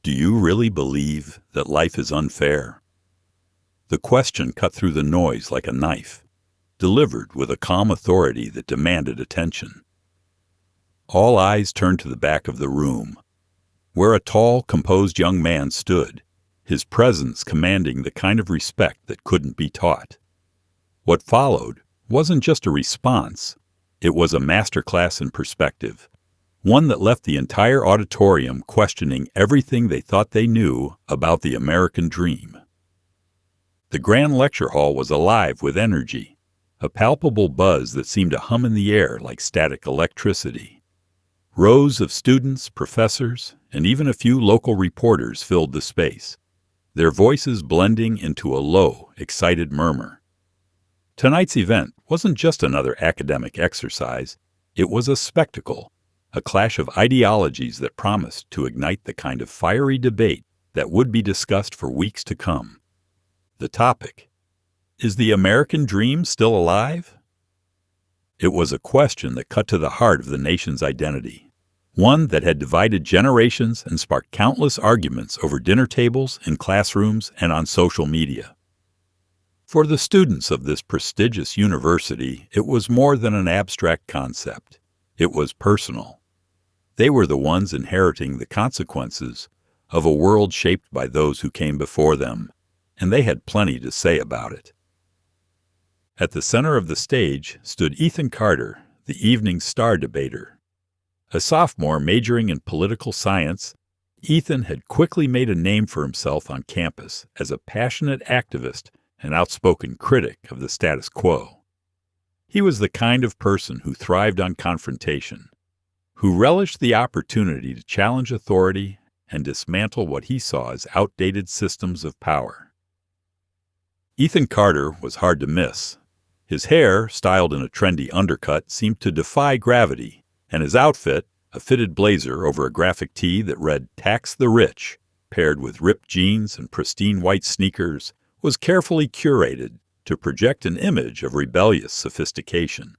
Do you really believe that life is unfair? The question cut through the noise like a knife, delivered with a calm authority that demanded attention. All eyes turned to the back of the room, where a tall, composed young man stood, his presence commanding the kind of respect that couldn't be taught. What followed wasn't just a response, it was a masterclass in perspective, one that left the entire auditorium questioning everything they thought they knew about the American dream. The grand lecture hall was alive with energy, a palpable buzz that seemed to hum in the air like static electricity. Rows of students, professors, and even a few local reporters filled the space, their voices blending into a low, excited murmur. Tonight's event wasn't just another academic exercise, it was a spectacle, a clash of ideologies that promised to ignite the kind of fiery debate that would be discussed for weeks to come. The topic: is the American dream still alive? It was a question that cut to the heart of the nation's identity, one that had divided generations and sparked countless arguments over dinner tables, in classrooms, and on social media. For the students of this prestigious university, it was more than an abstract concept. It was personal. They were the ones inheriting the consequences of a world shaped by those who came before them, and they had plenty to say about it. At the center of the stage stood Ethan Carter, the evening's star debater. A sophomore majoring in political science, Ethan had quickly made a name for himself on campus as a passionate activist and outspoken critic of the status quo. He was the kind of person who thrived on confrontation, who relished the opportunity to challenge authority and dismantle what he saw as outdated systems of power. Ethan Carter was hard to miss. His hair, styled in a trendy undercut, seemed to defy gravity, and his outfit, a fitted blazer over a graphic tee that read "Tax the Rich," paired with ripped jeans and pristine white sneakers, was carefully curated to project an image of rebellious sophistication.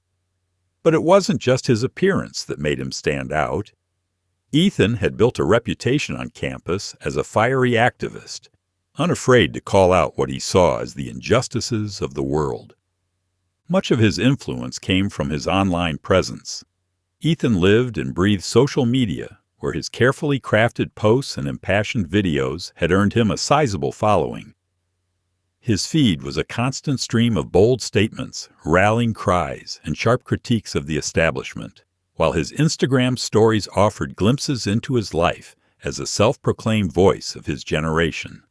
But it wasn't just his appearance that made him stand out. Ethan had built a reputation on campus as a fiery activist, unafraid to call out what he saw as the injustices of the world. Much of his influence came from his online presence. Ethan lived and breathed social media, where his carefully crafted posts and impassioned videos had earned him a sizable following. His feed was a constant stream of bold statements, rallying cries, and sharp critiques of the establishment, while his Instagram stories offered glimpses into his life as a self-proclaimed voice of his generation.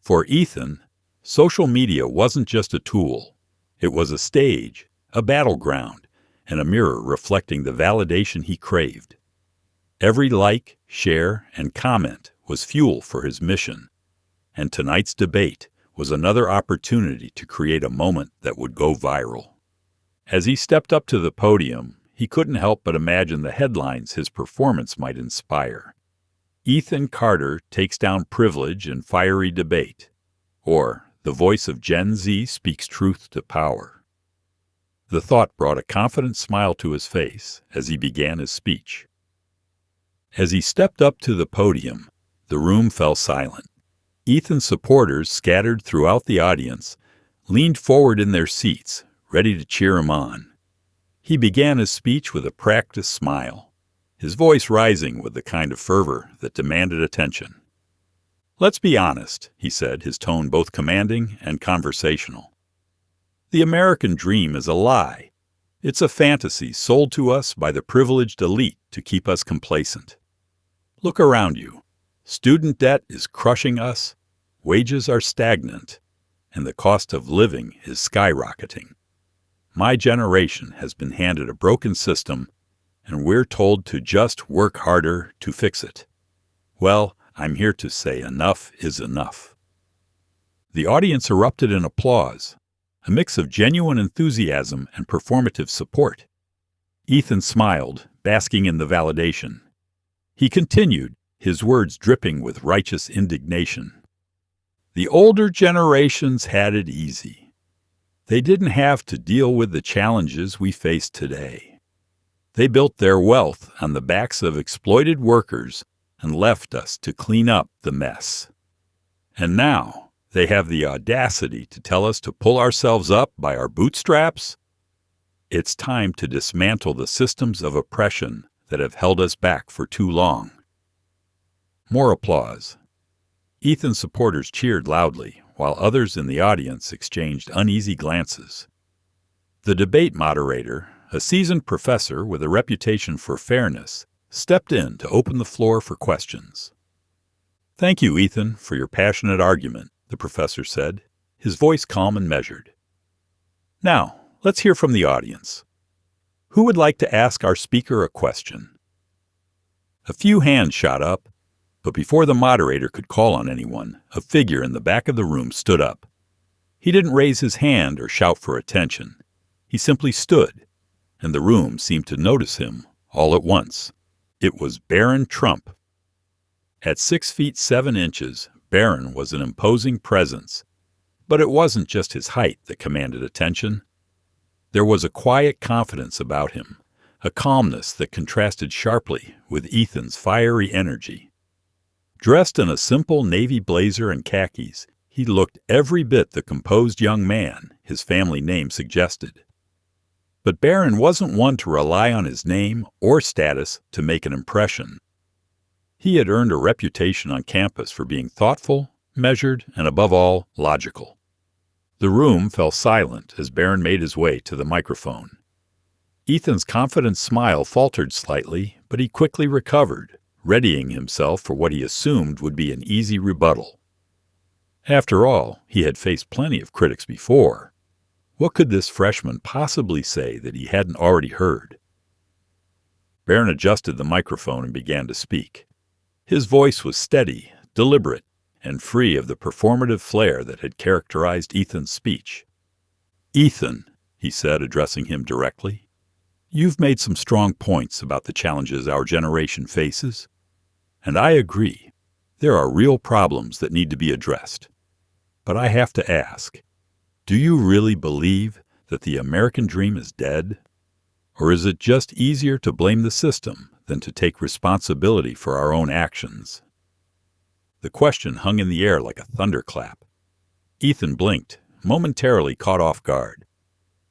For Ethan, social media wasn't just a tool. It was a stage, a battleground, and a mirror reflecting the validation he craved. Every like, share, and comment was fuel for his mission, and tonight's debate was another opportunity to create a moment that would go viral. As he stepped up to the podium, he couldn't help but imagine the headlines his performance might inspire. Ethan Carter takes down privilege in fiery debate, or the voice of Gen Z speaks truth to power. The thought brought a confident smile to his face as he began his speech. As he stepped up to the podium, the room fell silent. Ethan's supporters, scattered throughout the audience, leaned forward in their seats, ready to cheer him on. He began his speech with a practiced smile, his voice rising with the kind of fervor that demanded attention. "Let's be honest," he said, his tone both commanding and conversational. "The American dream is a lie. It's a fantasy sold to us by the privileged elite to keep us complacent. Look around you. Student debt is crushing us, wages are stagnant, and the cost of living is skyrocketing. My generation has been handed a broken system, and we're told to just work harder to fix it. Well, I'm here to say enough is enough." The audience erupted in applause, a mix of genuine enthusiasm and performative support. Ethan smiled, basking in the validation. He continued, his words dripping with righteous indignation. "The older generations had it easy. They didn't have to deal with the challenges we face today. They built their wealth on the backs of exploited workers and left us to clean up the mess. And now they have the audacity to tell us to pull ourselves up by our bootstraps? It's time to dismantle the systems of oppression that have held us back for too long. More applause. Ethan's supporters cheered loudly, while others in the audience exchanged uneasy glances. The debate moderator, a seasoned professor with a reputation for fairness, stepped in to open the floor for questions. "Thank you, Ethan, for your passionate argument," the professor said, his voice calm and measured. "Now, let's hear from the audience. Who would like to ask our speaker a question?" A few hands shot up, but before the moderator could call on anyone, a figure in the back of the room stood up. He didn't raise his hand or shout for attention. He simply stood, and the room seemed to notice him all at once. It was Barron Trump. At 6 feet 7 inches, Barron was an imposing presence, but it wasn't just his height that commanded attention. There was a quiet confidence about him, a calmness that contrasted sharply with Ethan's fiery energy. Dressed in a simple navy blazer and khakis, he looked every bit the composed young man his family name suggested. But Barron wasn't one to rely on his name or status to make an impression. He had earned a reputation on campus for being thoughtful, measured, and above all, logical. The room fell silent as Barron made his way to the microphone. Ethan's confident smile faltered slightly, but he quickly recovered, readying himself for what he assumed would be an easy rebuttal. After all, he had faced plenty of critics before. What could this freshman possibly say that he hadn't already heard? Barron adjusted the microphone and began to speak. His voice was steady, deliberate, and free of the performative flair that had characterized Ethan's speech. "Ethan," he said, addressing him directly, "you've made some strong points about the challenges our generation faces. And I agree, there are real problems that need to be addressed. But I have to ask, do you really believe that the American dream is dead? Or is it just easier to blame the system than to take responsibility for our own actions?" The question hung in the air like a thunderclap. Ethan blinked, momentarily caught off guard.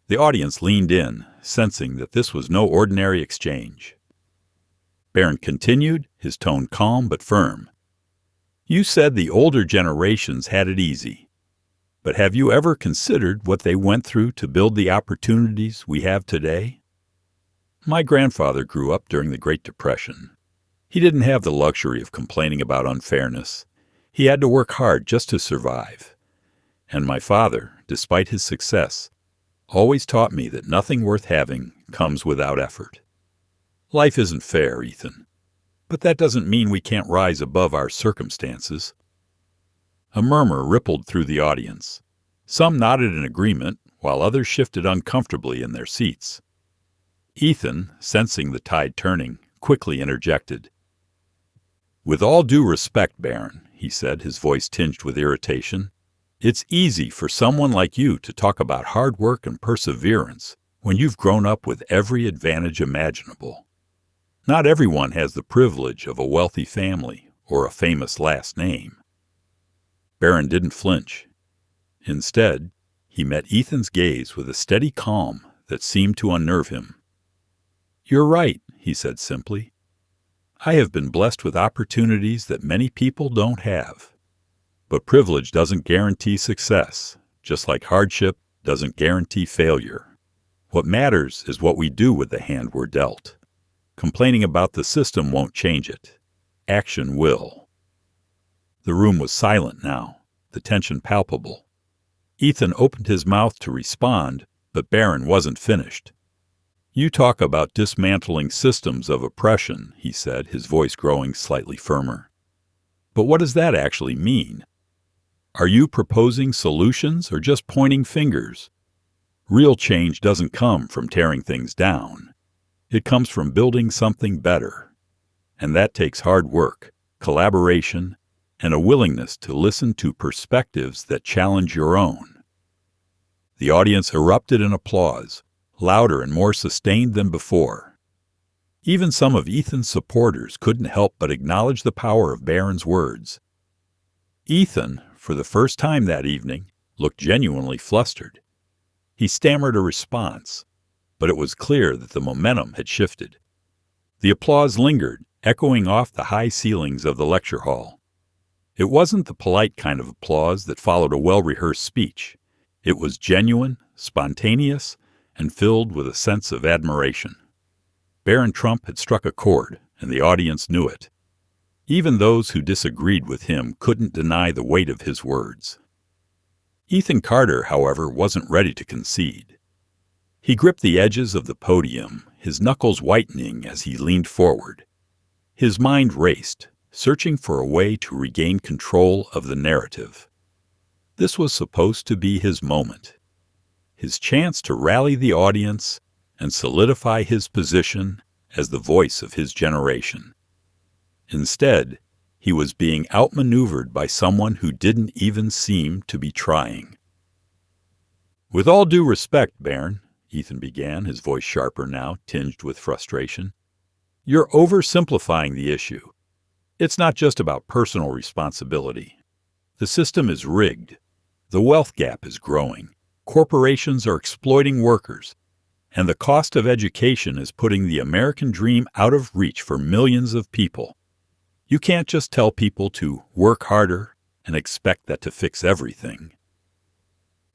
The audience leaned in, sensing that this was no ordinary exchange. Barron continued, his tone calm but firm. "You said the older generations had it easy. But have you ever considered what they went through to build the opportunities we have today? My grandfather grew up during the Great Depression. He didn't have the luxury of complaining about unfairness. He had to work hard just to survive. And my father, despite his success, always taught me that nothing worth having comes without effort. Life isn't fair, Ethan, but that doesn't mean we can't rise above our circumstances." A murmur rippled through the audience. Some nodded in agreement, while others shifted uncomfortably in their seats. Ethan, sensing the tide turning, quickly interjected. "With all due respect, Barron," he said, his voice tinged with irritation, "it's easy for someone like you to talk about hard work and perseverance when you've grown up with every advantage imaginable. Not everyone has the privilege of a wealthy family or a famous last name." Barron didn't flinch. Instead, he met Ethan's gaze with a steady calm that seemed to unnerve him. "You're right," he said simply. "I have been blessed with opportunities that many people don't have. But privilege doesn't guarantee success, just like hardship doesn't guarantee failure. What matters is what we do with the hand we're dealt. Complaining about the system won't change it. Action will." The room was silent now, the tension palpable. Ethan opened his mouth to respond, but Barron wasn't finished. "You talk about dismantling systems of oppression," he said, his voice growing slightly firmer. "But what does that actually mean? Are you proposing solutions or just pointing fingers? Real change doesn't come from tearing things down. It comes from building something better. And that takes hard work, collaboration, and a willingness to listen to perspectives that challenge your own." The audience erupted in applause, louder and more sustained than before. Even some of Ethan's supporters couldn't help but acknowledge the power of Barron's words. Ethan, for the first time that evening, looked genuinely flustered. He stammered a response, but it was clear that the momentum had shifted. The applause lingered, echoing off the high ceilings of the lecture hall. It wasn't the polite kind of applause that followed a well-rehearsed speech. It was genuine, spontaneous, and filled with a sense of admiration. Barron Trump had struck a chord, and the audience knew it. Even those who disagreed with him couldn't deny the weight of his words. Ethan Carter, however, wasn't ready to concede. He gripped the edges of the podium, his knuckles whitening as he leaned forward. His mind raced, searching for a way to regain control of the narrative. This was supposed to be his moment, his chance to rally the audience and solidify his position as the voice of his generation. Instead, he was being outmaneuvered by someone who didn't even seem to be trying. "With all due respect, Barron," Ethan began, his voice sharper now, tinged with frustration, "you're oversimplifying the issue. It's not just about personal responsibility. The system is rigged. The wealth gap is growing. Corporations are exploiting workers. And the cost of education is putting the American dream out of reach for millions of people. You can't just tell people to work harder and expect that to fix everything."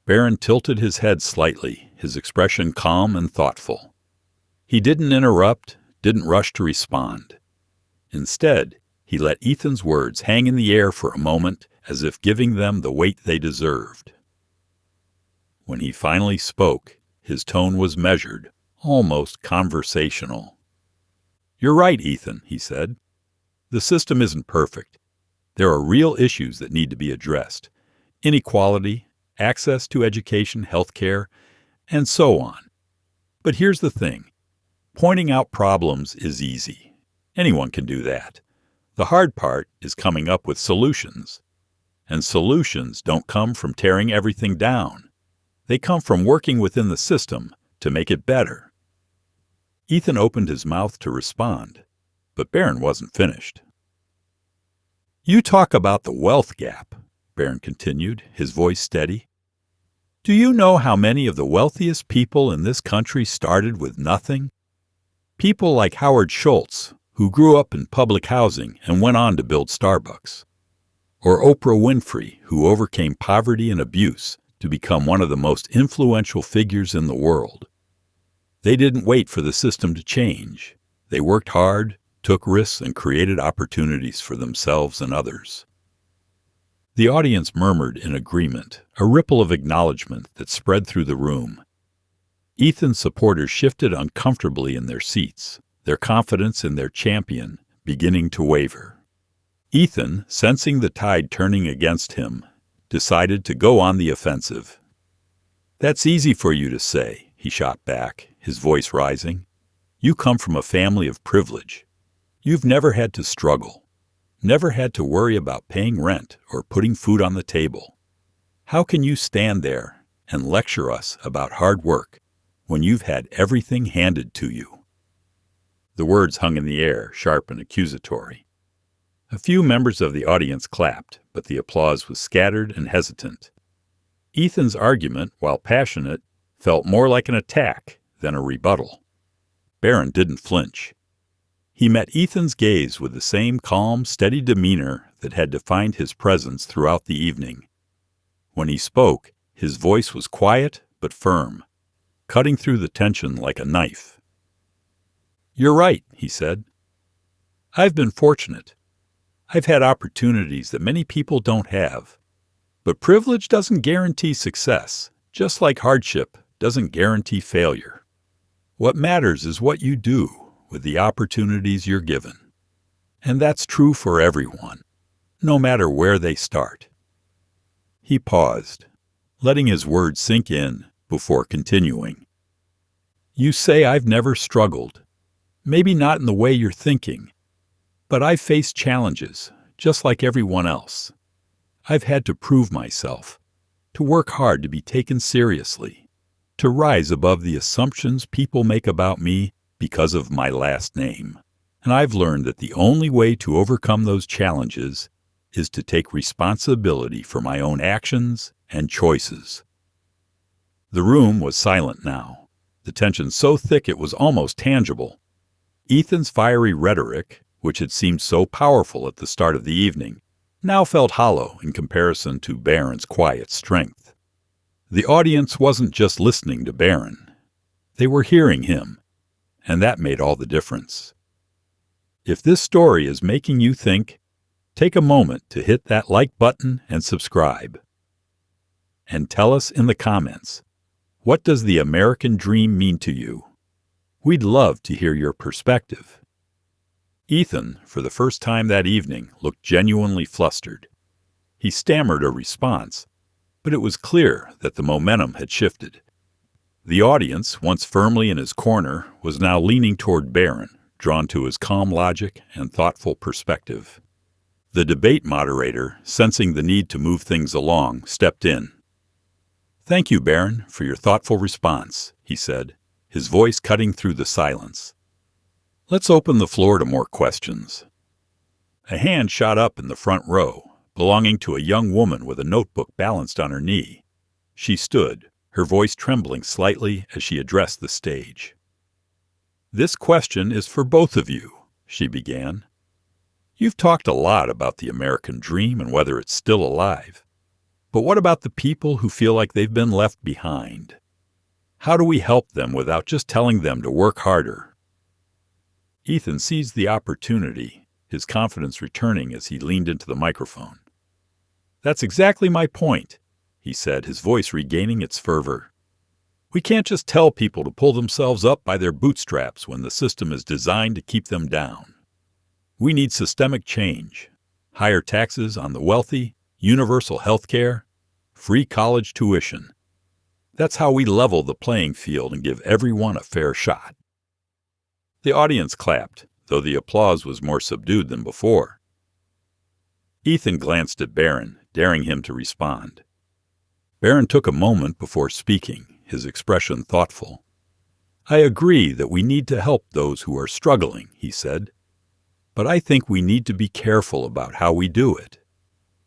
Barron tilted his head slightly, his expression calm and thoughtful. He didn't interrupt, didn't rush to respond. Instead, he let Ethan's words hang in the air for a moment, as if giving them the weight they deserved. When he finally spoke, his tone was measured, almost conversational. "You're right, Ethan," he said. "The system isn't perfect. There are real issues that need to be addressed. Inequality, access to education, health care, and so on. But here's the thing. Pointing out problems is easy. Anyone can do that. The hard part is coming up with solutions. And solutions don't come from tearing everything down. They come from working within the system to make it better." Ethan opened his mouth to respond, but Barron wasn't finished. "You talk about the wealth gap," Barron continued, his voice steady. "Do you know how many of the wealthiest people in this country started with nothing? People like Howard Schultz, who grew up in public housing and went on to build Starbucks. Or Oprah Winfrey, who overcame poverty and abuse to become one of the most influential figures in the world. They didn't wait for the system to change. They worked hard, took risks, and created opportunities for themselves and others." The audience murmured in agreement, a ripple of acknowledgement that spread through the room. Ethan's supporters shifted uncomfortably in their seats, their confidence in their champion beginning to waver. Ethan, sensing the tide turning against him, decided to go on the offensive. "That's easy for you to say," he shot back, his voice rising. "You come from a family of privilege. You've never had to struggle, never had to worry about paying rent or putting food on the table. How can you stand there and lecture us about hard work when you've had everything handed to you?" The words hung in the air, sharp and accusatory. A few members of the audience clapped, but the applause was scattered and hesitant. Ethan's argument, while passionate, felt more like an attack than a rebuttal. Barron didn't flinch. He met Ethan's gaze with the same calm, steady demeanor that had defined his presence throughout the evening. When he spoke, his voice was quiet but firm, cutting through the tension like a knife. "You're right," he said. "I've been fortunate. I've had opportunities that many people don't have. But privilege doesn't guarantee success, just like hardship doesn't guarantee failure. What matters is what you do with the opportunities you're given. And that's true for everyone, no matter where they start." He paused, letting his words sink in before continuing. "You say I've never struggled. Maybe not in the way you're thinking. But I've faced challenges, just like everyone else. I've had to prove myself, to work hard to be taken seriously, to rise above the assumptions people make about me because of my last name. And I've learned that the only way to overcome those challenges is to take responsibility for my own actions and choices." The room was silent now, the tension so thick it was almost tangible. Ethan's fiery rhetoric, which had seemed so powerful at the start of the evening, now felt hollow in comparison to Barron's quiet strength. The audience wasn't just listening to Barron. They were hearing him, and that made all the difference. If this story is making you think, take a moment to hit that like button and subscribe. And tell us in the comments, what does the American dream mean to you? We'd love to hear your perspective. Ethan, for the first time that evening, looked genuinely flustered. He stammered a response, but it was clear that the momentum had shifted. The audience, once firmly in his corner, was now leaning toward Barron, drawn to his calm logic and thoughtful perspective. The debate moderator, sensing the need to move things along, stepped in. "Thank you, Barron, for your thoughtful response," he said, his voice cutting through the silence. "Let's open the floor to more questions." A hand shot up in the front row, belonging to a young woman with a notebook balanced on her knee. She stood, her voice trembling slightly as she addressed the stage. "This question is for both of you," she began. "You've talked a lot about the American dream and whether it's still alive. But what about the people who feel like they've been left behind? How do we help them without just telling them to work harder?" Ethan seized the opportunity, his confidence returning as he leaned into the microphone. "That's exactly my point," he said, his voice regaining its fervor. "We can't just tell people to pull themselves up by their bootstraps when the system is designed to keep them down. We need systemic change, higher taxes on the wealthy, universal health care, free college tuition. That's how we level the playing field and give everyone a fair shot." The audience clapped, though the applause was more subdued than before. Ethan glanced at Barron, daring him to respond. Barron took a moment before speaking, his expression thoughtful. "I agree that we need to help those who are struggling," he said. "But I think we need to be careful about how we do it.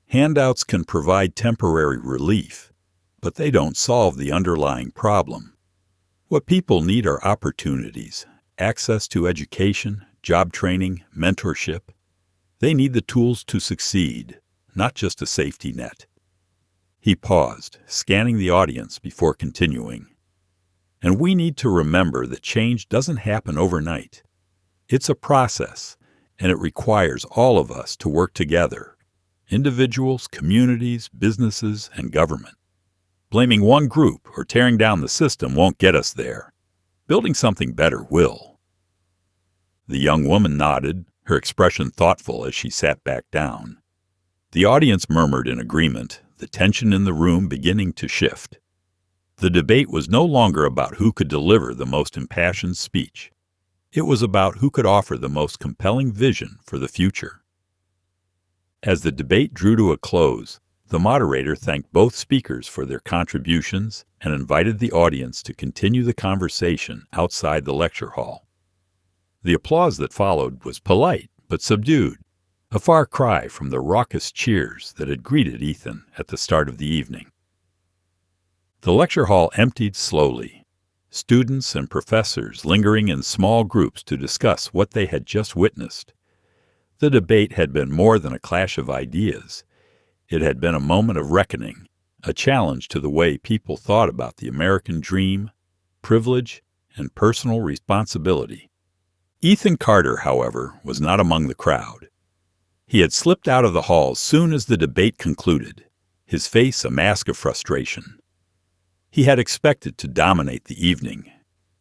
Handouts can provide temporary relief, but they don't solve the underlying problem. What people need are opportunities, access to education, job training, mentorship. They need the tools to succeed, not just a safety net." He paused, scanning the audience before continuing. "And we need to remember that change doesn't happen overnight. It's a process, and it requires all of us to work together, individuals, communities, businesses, and government. Blaming one group or tearing down the system won't get us there. Building something better will." The young woman nodded, her expression thoughtful as she sat back down. The audience murmured in agreement, the tension in the room beginning to shift. The debate was no longer about who could deliver the most impassioned speech. It was about who could offer the most compelling vision for the future. As the debate drew to a close, the moderator thanked both speakers for their contributions and invited the audience to continue the conversation outside the lecture hall. The applause that followed was polite but subdued, a far cry from the raucous cheers that had greeted Ethan at the start of the evening. The lecture hall emptied slowly, students and professors lingering in small groups to discuss what they had just witnessed. The debate had been more than a clash of ideas. It had been a moment of reckoning, a challenge to the way people thought about the American dream, privilege, and personal responsibility. Ethan Carter, however, was not among the crowd. He had slipped out of the hall as soon as the debate concluded, his face a mask of frustration. He had expected to dominate the evening,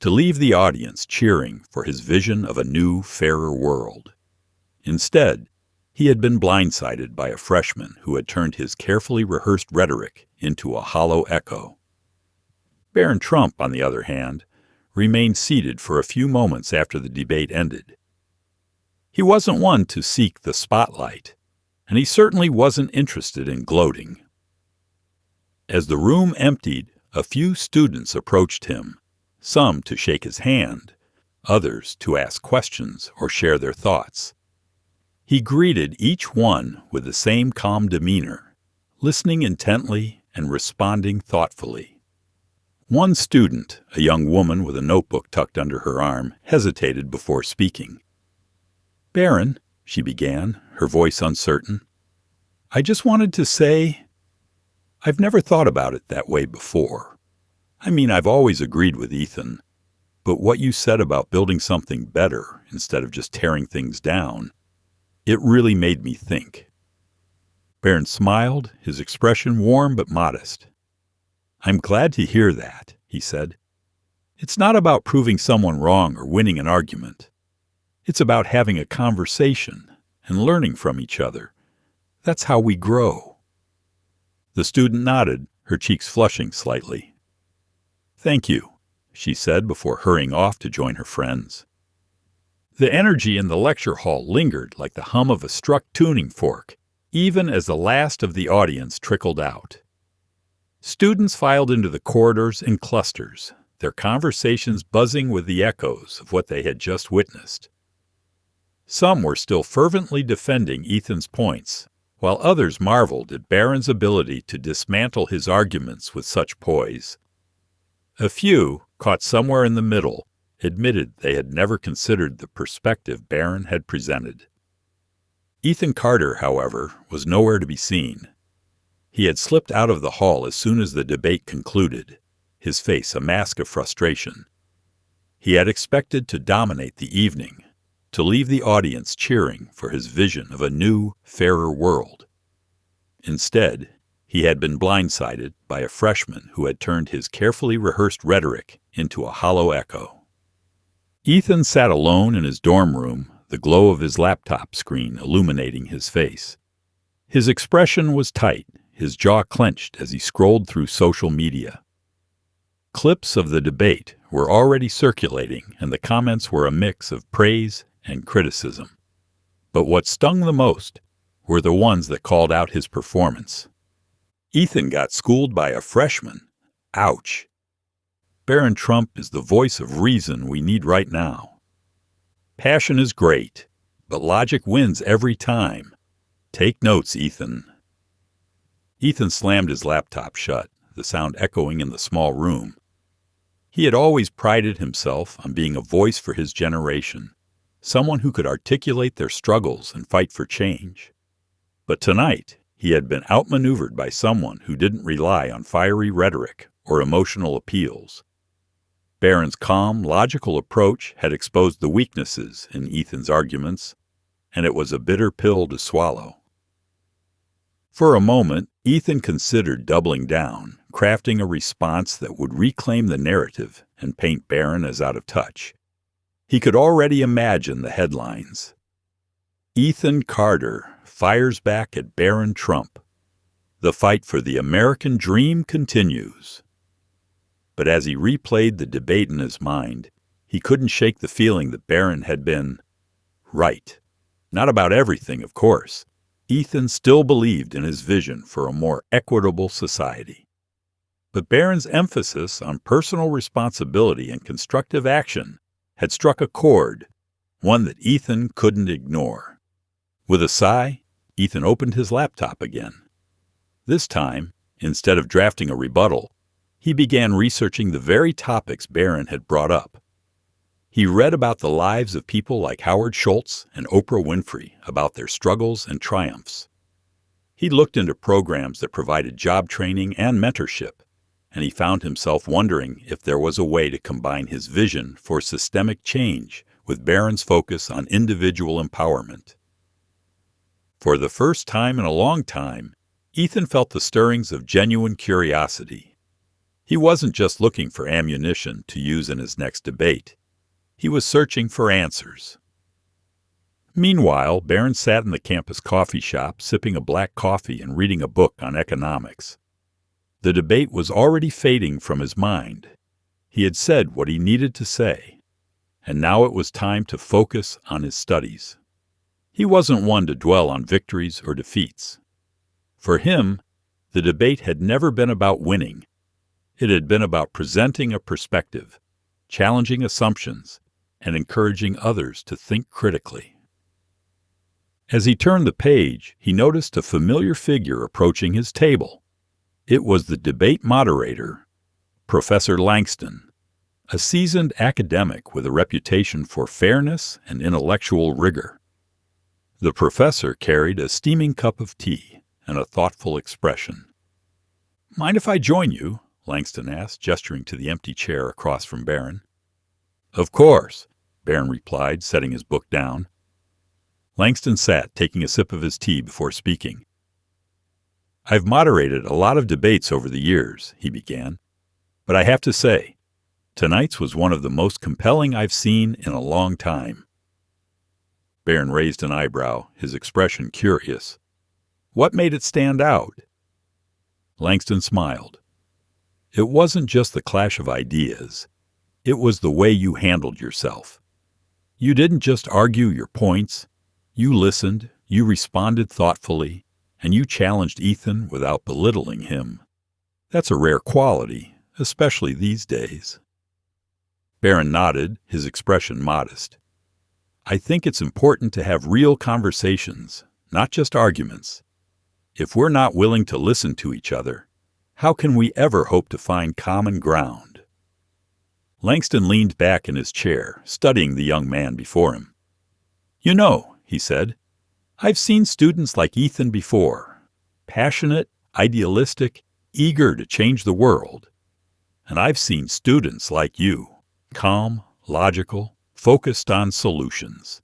to leave the audience cheering for his vision of a new, fairer world. Instead, he had been blindsided by a freshman who had turned his carefully rehearsed rhetoric into a hollow echo. Barron Trump, on the other hand, remained seated for a few moments after the debate ended. He wasn't one to seek the spotlight, and he certainly wasn't interested in gloating. As the room emptied, a few students approached him, some to shake his hand, others to ask questions or share their thoughts. He greeted each one with the same calm demeanor, listening intently and responding thoughtfully. One student, a young woman with a notebook tucked under her arm, hesitated before speaking. "Barron," she began, her voice uncertain, "I just wanted to say, I've never thought about it that way before. I mean, I've always agreed with Ethan, but what you said about building something better instead of just tearing things down, it really made me think." Barron smiled, his expression warm but modest. "I'm glad to hear that," he said. "It's not about proving someone wrong or winning an argument. It's about having a conversation and learning from each other. That's how we grow." The student nodded, her cheeks flushing slightly. "Thank you," she said before hurrying off to join her friends. The energy in the lecture hall lingered like the hum of a struck tuning fork, even as the last of the audience trickled out. Students filed into the corridors in clusters, their conversations buzzing with the echoes of what they had just witnessed. Some were still fervently defending Ethan's points, while others marveled at Barron's ability to dismantle his arguments with such poise. A few, caught somewhere in the middle, admitted they had never considered the perspective Barron had presented. Ethan Carter, however, was nowhere to be seen. He had slipped out of the hall as soon as the debate concluded, his face a mask of frustration. He had expected to dominate the evening, to leave the audience cheering for his vision of a new, fairer world. Instead, he had been blindsided by a freshman who had turned his carefully rehearsed rhetoric into a hollow echo. Ethan sat alone in his dorm room, the glow of his laptop screen illuminating his face. His expression was tight, his jaw clenched as he scrolled through social media. Clips of the debate were already circulating, and the comments were a mix of praise and criticism. But what stung the most were the ones that called out his performance. Ethan got schooled by a freshman. Ouch. Barron Trump is the voice of reason we need right now. Passion is great, but logic wins every time. Take notes, Ethan. Ethan slammed his laptop shut, the sound echoing in the small room. He had always prided himself on being a voice for his generation, someone who could articulate their struggles and fight for change. But tonight, he had been outmaneuvered by someone who didn't rely on fiery rhetoric or emotional appeals. Barron's calm, logical approach had exposed the weaknesses in Ethan's arguments, and it was a bitter pill to swallow. For a moment, Ethan considered doubling down, crafting a response that would reclaim the narrative and paint Barron as out of touch. He could already imagine the headlines. Ethan Carter fires back at Barron Trump. The fight for the American dream continues. But as he replayed the debate in his mind, he couldn't shake the feeling that Barron had been right. Not about everything, of course. Ethan still believed in his vision for a more equitable society. But Barron's emphasis on personal responsibility and constructive action had struck a chord, one that Ethan couldn't ignore. With a sigh, Ethan opened his laptop again. This time, instead of drafting a rebuttal, he began researching the very topics Barron had brought up. He read about the lives of people like Howard Schultz and Oprah Winfrey, about their struggles and triumphs. He looked into programs that provided job training and mentorship, and he found himself wondering if there was a way to combine his vision for systemic change with Barron's focus on individual empowerment. For the first time in a long time, Ethan felt the stirrings of genuine curiosity. He wasn't just looking for ammunition to use in his next debate. He was searching for answers. Meanwhile, Barron sat in the campus coffee shop, sipping a black coffee and reading a book on economics. The debate was already fading from his mind. He had said what he needed to say, and now it was time to focus on his studies. He wasn't one to dwell on victories or defeats. For him, the debate had never been about winning. It had been about presenting a perspective, challenging assumptions, and encouraging others to think critically. As he turned the page, he noticed a familiar figure approaching his table. It was the debate moderator, Professor Langston, a seasoned academic with a reputation for fairness and intellectual rigor. The professor carried a steaming cup of tea and a thoughtful expression. "Mind if I join you?" Langston asked, gesturing to the empty chair across from Barron. "Of course," Barron replied, setting his book down. Langston sat, taking a sip of his tea before speaking. "I've moderated a lot of debates over the years," he began, "but I have to say, tonight's was one of the most compelling I've seen in a long time." Barron raised an eyebrow, his expression curious. "What made it stand out?" Langston smiled. "It wasn't just the clash of ideas. It was the way you handled yourself. You didn't just argue your points. You listened, you responded thoughtfully, and you challenged Ethan without belittling him. That's a rare quality, especially these days." Barron nodded, his expression modest. "I think it's important to have real conversations, not just arguments. If we're not willing to listen to each other, how can we ever hope to find common ground?" Langston leaned back in his chair, studying the young man before him. "You know," he said, "I've seen students like Ethan before, passionate, idealistic, eager to change the world. And I've seen students like you, calm, logical, focused on solutions.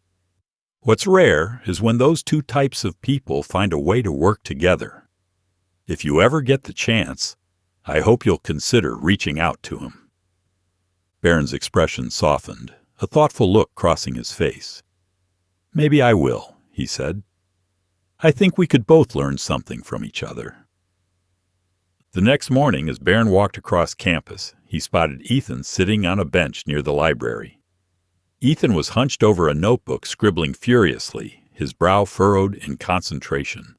What's rare is when those two types of people find a way to work together. If you ever get the chance, I hope you'll consider reaching out to him." Barron's expression softened, a thoughtful look crossing his face. "Maybe I will," he said. "I think we could both learn something from each other." The next morning, as Barron walked across campus, he spotted Ethan sitting on a bench near the library. Ethan was hunched over a notebook, scribbling furiously, his brow furrowed in concentration.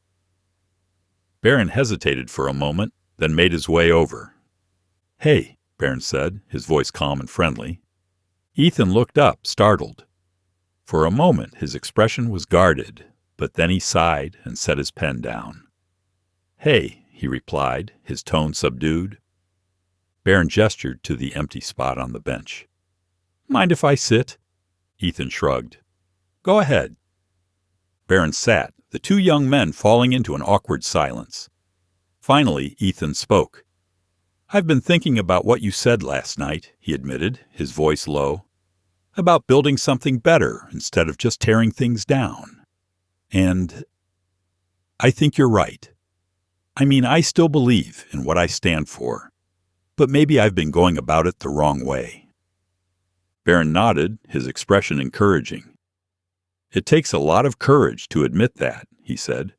Barron hesitated for a moment, then made his way over. "Hey," Barron said, his voice calm and friendly. Ethan looked up, startled. For a moment his expression was guarded, but then he sighed and set his pen down. "Hey," he replied, his tone subdued. Barron gestured to the empty spot on the bench. "Mind if I sit?" Ethan shrugged. "Go ahead." Barron sat, the two young men falling into an awkward silence. Finally, Ethan spoke. "I've been thinking about what you said last night," he admitted, his voice low. "About building something better instead of just tearing things down. And I think you're right. I mean, I still believe in what I stand for, but maybe I've been going about it the wrong way." Barron nodded, his expression encouraging. "It takes a lot of courage to admit that," he said.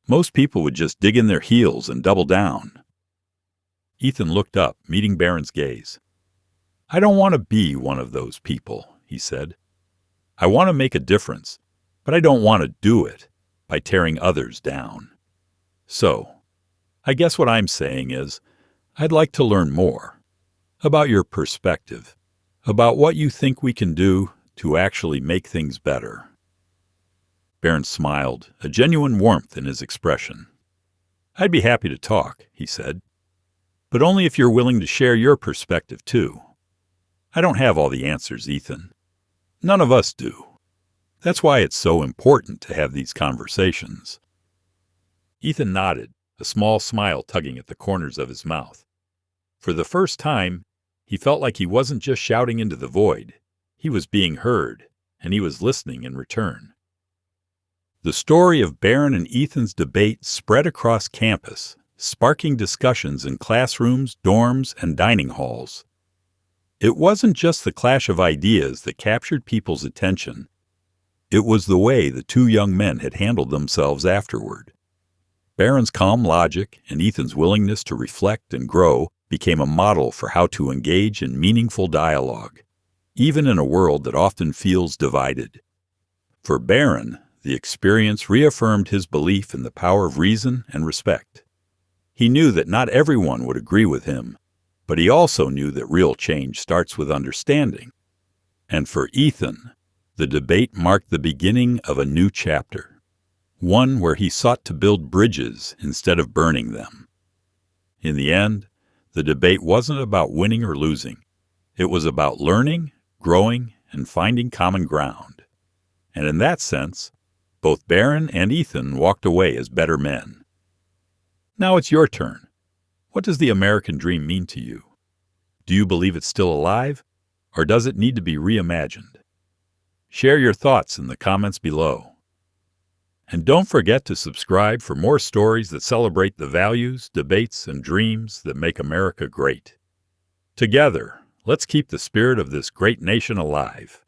"Most people would just dig in their heels and double down." Ethan looked up, meeting Barron's gaze. "I don't want to be one of those people," he said. "I want to make a difference, but I don't want to do it by tearing others down. So, I guess what I'm saying is, I'd like to learn more about your perspective, about what you think we can do to actually make things better." Barron smiled, a genuine warmth in his expression. "I'd be happy to talk," he said, "but only if you're willing to share your perspective too. I don't have all the answers, Ethan. None of us do. That's why it's so important to have these conversations." Ethan nodded, a small smile tugging at the corners of his mouth. For the first time, he felt like he wasn't just shouting into the void. He was being heard, and he was listening in return. The story of Barron and Ethan's debate spread across campus, sparking discussions in classrooms, dorms, and dining halls. It wasn't just the clash of ideas that captured people's attention. It was the way the two young men had handled themselves afterward. Barron's calm logic and Ethan's willingness to reflect and grow became a model for how to engage in meaningful dialogue, even in a world that often feels divided. For Barron, the experience reaffirmed his belief in the power of reason and respect. He knew that not everyone would agree with him, but he also knew that real change starts with understanding. And for Ethan, the debate marked the beginning of a new chapter, one where he sought to build bridges instead of burning them. In the end, the debate wasn't about winning or losing. It was about learning, growing, and finding common ground. And in that sense, both Barron and Ethan walked away as better men. Now it's your turn. What does the American dream mean to you? Do you believe it's still alive, or does it need to be reimagined? Share your thoughts in the comments below. And don't forget to subscribe for more stories that celebrate the values, debates, and dreams that make America great. Together, let's keep the spirit of this great nation alive.